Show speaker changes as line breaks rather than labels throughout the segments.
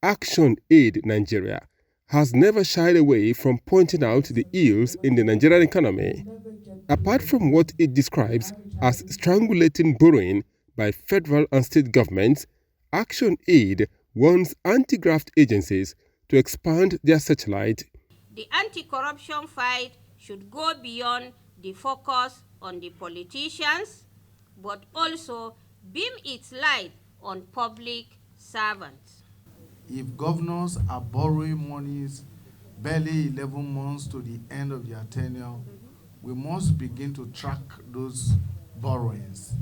Actionaid Nigeria has never shied away from pointing out the ills in the Nigerian economy. Apart from what it describes as strangulating borrowing by federal and state governments, Actionaid warns anti-graft agencies to expand their searchlight.
The anti-corruption fight should go beyond the focus on the politicians, but also beam its light on public servants.
If governors are borrowing monies barely 11 months to the end of their tenure, we must begin to track those borrowings.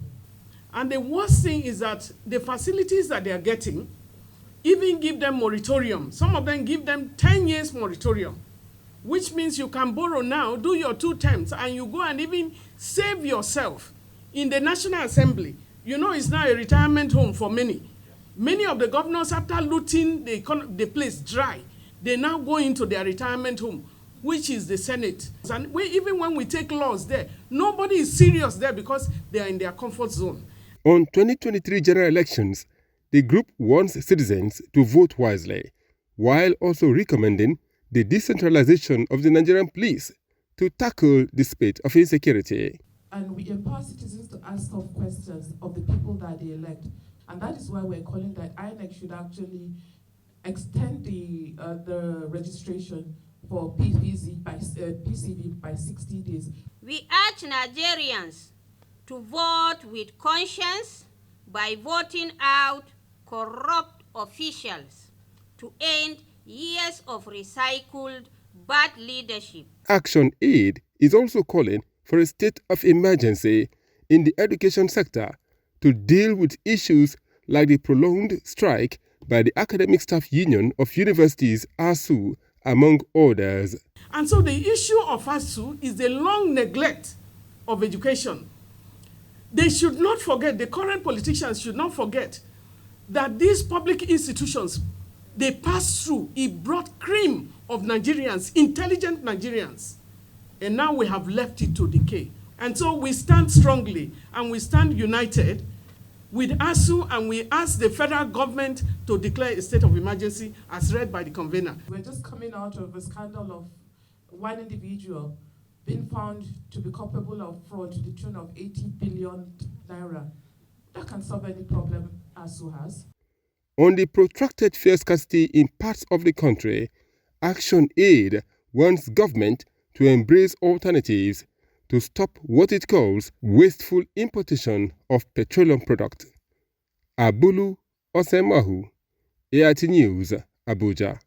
And the worst thing is that the facilities that they are getting even give them moratorium. Some of them give them 10 years moratorium, which means you can borrow now, do your 2 terms, and you go and even save yourself in the National Assembly. You know, it's now a retirement home for many. Many of the governors, after looting the place dry, they now go into their retirement home, which is the Senate. And even when we take laws there, nobody is serious there because they are in their comfort zone.
On 2023 general elections, the group wants citizens to vote wisely, while also recommending the decentralization of the Nigerian police to tackle the spate of insecurity.
And we empower citizens to ask tough questions of the people that they elect. And that is why we're calling that INEC should actually extend the registration for PCV by 60 days.
We urge Nigerians to vote with conscience by voting out corrupt officials to end years of recycled bad leadership.
Actionaid is also calling for a state of emergency in the education sector to deal with issues like the prolonged strike by the Academic Staff Union of Universities, ASU, among others.
And so the issue of ASU is the long neglect of education. They should not forget, the current politicians should not forget, that these public institutions, they passed through, it brought cream of Nigerians, intelligent Nigerians. And now we have left it to decay. And so we stand strongly and we stand united with ASU, and we ask the federal government to declare a state of emergency as read by the convener.
We're just coming out of a scandal of one individual being found to be culpable of fraud to the tune of 80 billion naira. That can solve any problem ASU has.
On the protracted fuel scarcity in parts of the country, Actionaid wants government to embrace alternatives to stop what it calls wasteful importation of petroleum products. Abulu Osemahu, AIT News, Abuja.